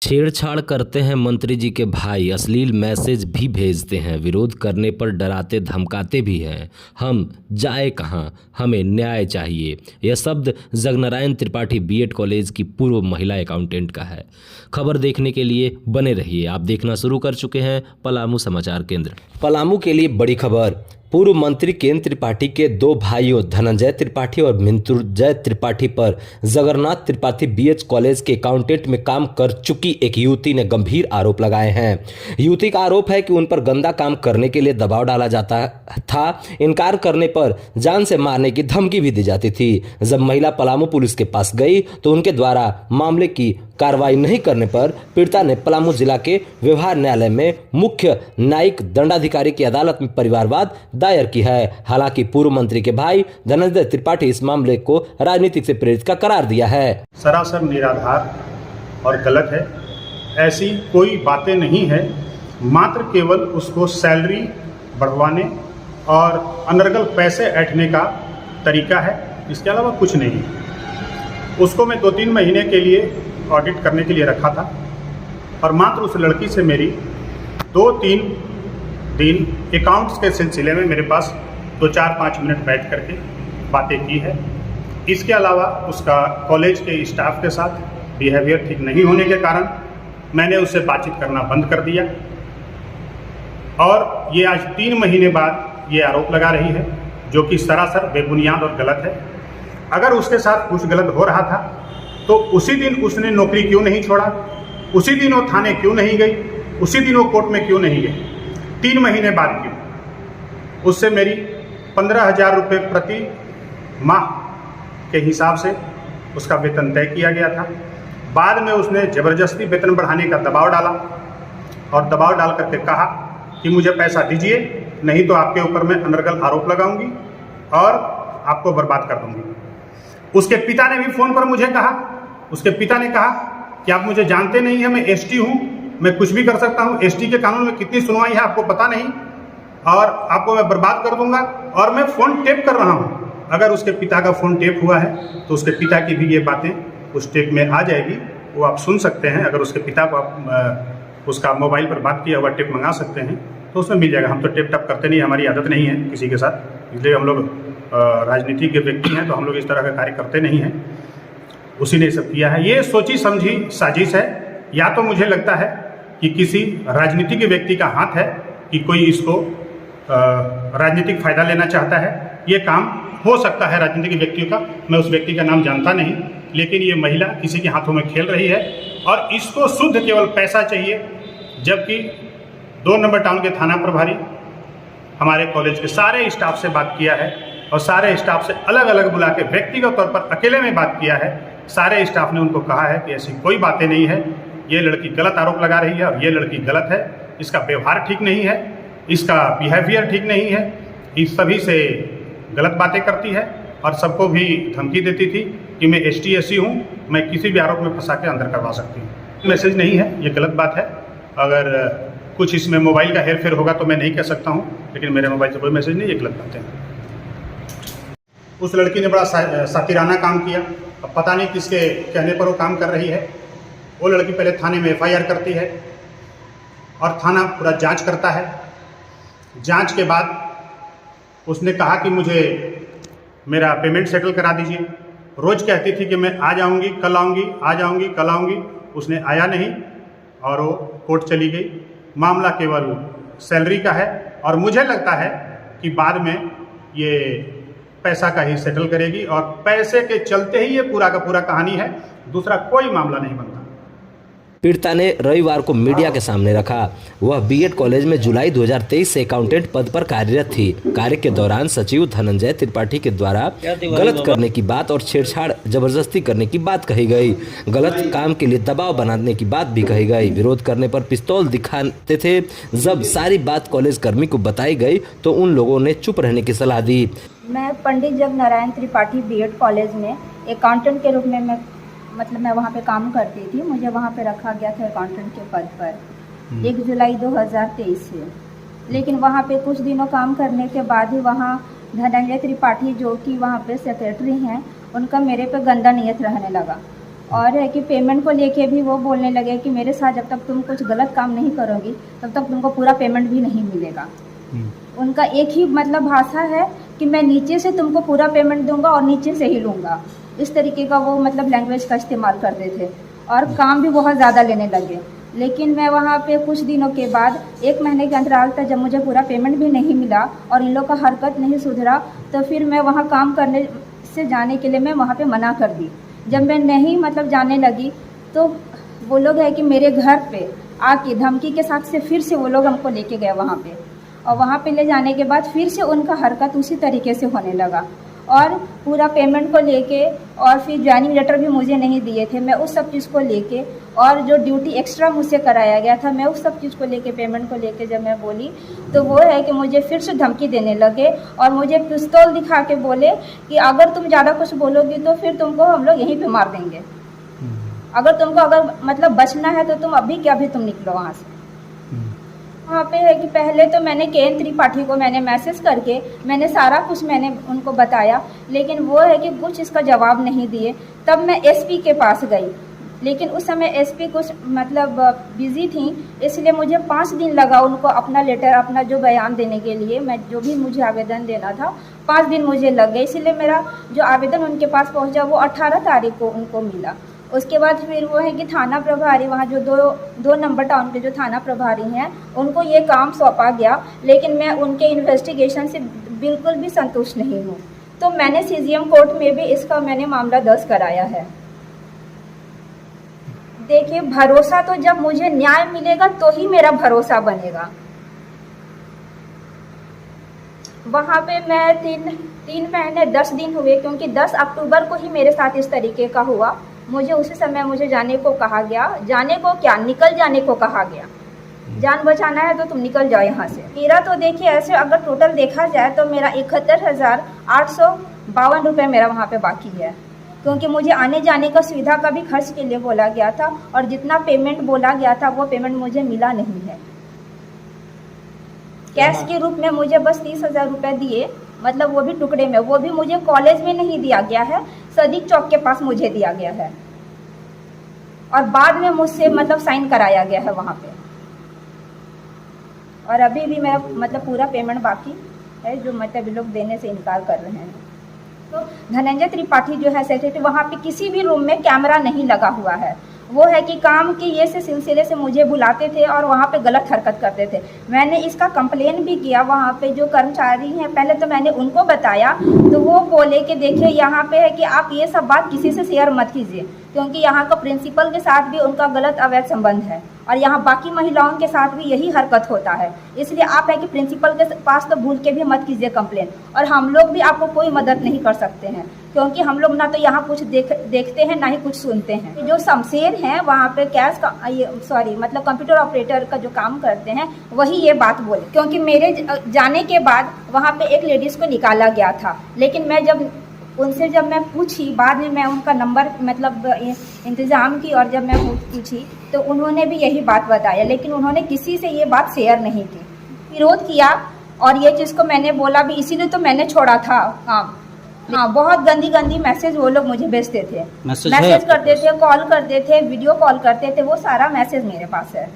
छेड़छाड़ करते हैं मंत्री जी के भाई, अश्लील मैसेज भी भेजते हैं, विरोध करने पर डराते धमकाते भी हैं। हम जाए कहाँ, हमें न्याय चाहिए। यह शब्द जगनारायण त्रिपाठी बीएड कॉलेज की पूर्व महिला अकाउंटेंट का है। खबर देखने के लिए बने रहिए। आप देखना शुरू कर चुके हैं पलामू समाचार केंद्र। पलामू के लिए बड़ी खबर। पूर्व मंत्री केन त्रिपाठी के दो भाइयों धनंजय त्रिपाठी और मृत्युंजय त्रिपाठी पर जगन्नाथ त्रिपाठी बीएड कॉलेज के अकाउंटेंट में काम कर चुकी एक युवती ने गंभीर आरोप लगाए हैं। युवती का आरोप है कि उन पर गंदा काम करने के लिए दबाव डाला जाता था। इनकार करने पर जान से मारने की धमकी भी दी जाती थी। जब महिला पलामू पुलिस के पास गई तो उनके द्वारा मामले की कार्रवाई नहीं करने पर पीड़िता ने पलामू जिला के व्यवहार न्यायालय में मुख्य न्यायिक दंडाधिकारी की अदालत में परिवारवाद दायर की है। हालांकि पूर्व मंत्री के भाई धनंजय त्रिपाठी इस मामले को राजनीतिक से प्रेरित का करार दिया है। सरासर निराधार और गलत है। ऐसी कोई बातें नहीं है, मात्र केवल उसको सैलरी बढ़वाने और अनर्गल पैसे ऐंठने का तरीका है, इसके अलावा कुछ नहीं। उसको मैं 2-3 महीने के लिए ऑडिट करने के लिए रखा था और मात्र उस लड़की से मेरी 2-3 दिन अकाउंट्स के सिलसिले में मेरे पास 2-4-5 मिनट बैठ करके बातें की है। इसके अलावा उसका कॉलेज के स्टाफ के साथ बिहेवियर ठीक नहीं होने के कारण मैंने उससे बातचीत करना बंद कर दिया और ये आज 3 महीने बाद ये आरोप लगा रही है, जो कि सरासर बेबुनियाद और गलत है। अगर उसके साथ कुछ गलत हो रहा था तो उसी दिन उसने नौकरी क्यों नहीं छोड़ा, उसी दिन वो थाने क्यों नहीं गई, उसी दिन वो कोर्ट में क्यों नहीं गई, 3 महीने बाद क्यों? उससे मेरी 15,000 रुपये प्रति माह के हिसाब से उसका वेतन तय किया गया था। बाद में उसने ज़बरदस्ती वेतन बढ़ाने का दबाव डाला और दबाव डाल करके कहा कि मुझे पैसा दीजिए, नहीं तो आपके ऊपर मैं अनर्गल आरोप लगाऊंगी और आपको बर्बाद कर दूंगी। उसके पिता ने भी फ़ोन पर मुझे कहा, उसके पिता ने कहा कि आप मुझे जानते नहीं हैं, मैं एसटी हूँ, मैं कुछ भी कर सकता हूँ, एसटी के कानून में कितनी सुनवाई है आपको पता नहीं, और आपको मैं बर्बाद कर दूंगा। और मैं फ़ोन टेप कर रहा हूँ। अगर उसके पिता का फ़ोन टेप हुआ है तो उसके पिता की भी ये बातें उस टेप में आ जाएगी, वो आप सुन सकते हैं। अगर उसके पिता को आप उसका मोबाइल पर बात किया हुआ टेप मंगा सकते हैं तो उसमें मिल जाएगा। हम तो टेप टप करते नहीं, हमारी आदत नहीं है किसी के साथ, इसलिए हम लोग राजनीति के व्यक्ति हैं तो हम लोग इस तरह का कार्य करते नहीं हैं। उसी ने सब किया है। ये सोची समझी साजिश है, या तो मुझे लगता है कि किसी राजनीतिक व्यक्ति का हाथ है कि कोई इसको राजनीतिक फ़ायदा लेना चाहता है। ये काम हो सकता है राजनीतिक व्यक्तियों का, मैं उस व्यक्ति का नाम जानता नहीं, लेकिन ये महिला किसी के हाथों में खेल रही है और इसको शुद्ध केवल पैसा चाहिए। जबकि 2 नंबर टाउन के थाना प्रभारी हमारे कॉलेज के सारे स्टाफ से बात किया है और सारे स्टाफ से अलग अलग बुला के व्यक्तिगत तौर पर अकेले में बात किया है। सारे स्टाफ ने उनको कहा है कि ऐसी कोई बातें नहीं है, ये लड़की गलत आरोप लगा रही है और ये लड़की गलत है, इसका व्यवहार ठीक नहीं है, इसका बिहेवियर ठीक नहीं है, इस सभी से गलत बातें करती है और सबको भी धमकी देती थी कि मैं ST/SC हूँ, मैं किसी भी आरोप में फंसा के अंदर करवा सकती हूँ। मैसेज नहीं है, ये गलत बात है। अगर कुछ इसमें मोबाइल का हेरफेर होगा तो मैं नहीं कह सकता हूँ, लेकिन मेरे मोबाइल से कोई मैसेज नहीं, ये गलत बात है। उस लड़की ने बड़ा सातिराना काम किया। अब पता नहीं किसके कहने पर वो काम कर रही है। वो लड़की पहले थाने में FIR करती है और थाना पूरा जांच करता है। जांच के बाद उसने कहा कि मुझे मेरा पेमेंट सेटल करा दीजिए। रोज़ कहती थी कि मैं आ जाऊंगी, कल आऊंगी, आ जाऊंगी, कल आऊंगी। उसने आया नहीं और वो कोर्ट चली गई। मामला केवल सैलरी का है और मुझे लगता है कि बाद में ये पैसा का ही सेटल करेगी और पैसे के चलते ही ये पूरा का पूरा कहानी है, दूसरा कोई मामला नहीं बनता। पीड़िता ने रविवार को मीडिया के सामने रखा। वह बीएड कॉलेज में जुलाई 2023 से अकाउंटेंट पद पर कार्यरत थी। कार्य के दौरान सचिव धनंजय त्रिपाठी के द्वारा गलत करने की बात और छेड़छाड़ जबरदस्ती करने की बात कही गई। गलत काम के लिए दबाव बनाने की बात भी कही गई। विरोध करने पर पिस्तौल दिखाते थे। जब सारी बात कॉलेज कर्मी को बताई गई तो उन लोगों ने चुप रहने की सलाह दी। मैं पंडित जगनारायण त्रिपाठी बीएड कॉलेज में अकाउंटेंट के रूप में मैं वहाँ पे काम करती थी। मुझे वहाँ पे रखा गया था अकाउंटेंट के पद पर 1 जुलाई 2023 से। लेकिन वहाँ पे कुछ दिनों काम करने के बाद ही वहाँ धनंजय त्रिपाठी जो कि वहाँ पे सेक्रेटरी हैं, उनका मेरे पे गंदा नियत रहने लगा। और है कि पेमेंट को लेके भी वो बोलने लगे कि मेरे साथ जब तक तुम कुछ गलत काम नहीं करोगी तब तक तुमको पूरा पेमेंट भी नहीं मिलेगा। उनका एक ही मतलब भाषा है कि मैं नीचे से तुमको पूरा पेमेंट दूंगा और नीचे से ही लूँगा। इस तरीके का वो मतलब लैंग्वेज का इस्तेमाल करते थे और काम भी बहुत ज़्यादा लेने लगे। लेकिन मैं वहाँ पे कुछ दिनों के बाद 1 महीने के अंतराल तक जब मुझे पूरा पेमेंट भी नहीं मिला और इन लोग का हरकत नहीं सुधरा तो फिर मैं वहाँ काम करने से जाने के लिए मैं वहाँ पे मना कर दी। जब मैं नहीं मतलब जाने लगी तो वो लोग है कि मेरे घर पे आके धमकी के साथ से फिर से वो लोग हमको लेके गए वहाँ पे, और वहाँ पे ले जाने के बाद फिर से उनका हरकत उसी तरीके से होने लगा और पूरा पेमेंट को लेके और फिर ज्वाइनिंग लेटर भी मुझे नहीं दिए थे। मैं उस सब चीज़ को लेके और जो ड्यूटी एक्स्ट्रा मुझसे कराया गया था मैं उस सब चीज़ को लेके पेमेंट को लेके जब मैं बोली तो वो है कि मुझे फिर से धमकी देने लगे और मुझे पिस्तौल दिखा के बोले कि अगर तुम ज़्यादा कुछ बोलोगी तो फिर तुमको हम लोग यहीं पे मार देंगे। अगर मतलब बचना है तो तुम अभी के अभी तुम निकलो वहाँ से। वहाँ पे है कि पहले तो मैंने के.एन. त्रिपाठी को मैंने मैसेज करके मैंने सारा कुछ मैंने उनको बताया, लेकिन वो है कि कुछ इसका जवाब नहीं दिए। तब मैं एसपी के पास गई, लेकिन उस समय एसपी कुछ मतलब बिज़ी थी, इसलिए मुझे 5 दिन लगा उनको अपना लेटर अपना जो बयान देने के लिए। मैं जो भी मुझे आवेदन देना था 5 दिन मुझे लग गए, इसलिए मेरा जो आवेदन उनके पास पहुँचा वो 18 तारीख को उनको मिला। उसके बाद फिर वो है कि थाना प्रभारी वहाँ जो दो नंबर टाउन के जो थाना प्रभारी हैं उनको ये काम सौंपा गया, लेकिन मैं उनके इन्वेस्टिगेशन से बिल्कुल भी संतुष्ट नहीं हूँ। तो मैंने सीजीएम कोर्ट में भी इसका मैंने मामला दर्ज कराया है। देखिए, भरोसा तो जब मुझे न्याय मिलेगा तो ही मेरा भरोसा बनेगा। वहाँ पे मैं 3 महीने 10 दिन हुए, क्योंकि 10 अक्टूबर को ही मेरे साथ इस तरीके का हुआ। मुझे उसी समय मुझे जाने को कहा गया, जाने को क्या निकल जाने को कहा गया। जान बचाना है तो तुम निकल जाओ यहाँ से। मेरा तो देखिए ऐसे अगर टोटल देखा जाए तो मेरा 71,852 रुपये मेरा वहाँ पे बाकी है, क्योंकि मुझे आने जाने का सुविधा का भी खर्च के लिए बोला गया था और जितना पेमेंट बोला गया था वो पेमेंट मुझे मिला नहीं है। कैश के रूप में मुझे बस 30,000 रुपये दिए, मतलब वो भी टुकड़े में, वो भी मुझे कॉलेज में नहीं दिया गया है, सदीक चौक के पास मुझे दिया गया है और बाद में मुझसे मतलब साइन कराया गया है वहाँ पे। और अभी भी मेरा मतलब पूरा पेमेंट बाकी है, जो मतलब लोग देने से इनकार कर रहे हैं। तो धनंजय त्रिपाठी जो है सेक्रेटरी, वहाँ पे किसी भी रूम में कैमरा नहीं लगा हुआ है। वो है कि काम के ये से सिलसिले से मुझे बुलाते थे और वहाँ पे गलत हरकत करते थे। मैंने इसका कंप्लेन भी किया वहाँ पे जो कर्मचारी हैं, पहले तो मैंने उनको बताया तो वो बोले कि देखिए यहाँ पे है कि आप ये सब बात किसी से शेयर मत कीजिए, क्योंकि यहाँ का प्रिंसिपल के साथ भी उनका गलत अवैध संबंध है और यहाँ बाकी महिलाओं के साथ भी यही हरकत होता है। इसलिए आप है कि प्रिंसिपल के पास तो भूल के भी मत कीजिए कंप्लेन, और हम लोग भी आपको कोई मदद नहीं कर सकते हैं, क्योंकि हम लोग ना तो यहाँ कुछ देखते हैं ना ही कुछ सुनते हैं। जो शमशेर हैं वहाँ पे कैश का मतलब कंप्यूटर ऑपरेटर का जो काम करते हैं वही ये बात बोले, क्योंकि मेरे जाने के बाद वहाँ पे एक लेडीज़ को निकाला गया था, लेकिन मैं जब पूछी बाद में, मैं उनका नंबर मतलब इंतज़ाम की और जब मैं पूछी तो उन्होंने भी यही बात बताया, लेकिन उन्होंने किसी से ये बात शेयर नहीं की। विरोध किया और ये चीज़ को मैंने बोला भी, इसीलिए तो मैंने छोड़ा था काम। हाँ, बहुत गंदी मैसेज वो लोग मुझे भेजते थे, मैसेज करते थे, कॉल करते थे, वीडियो कॉल करते थे, वो सारा मैसेज मेरे पास है।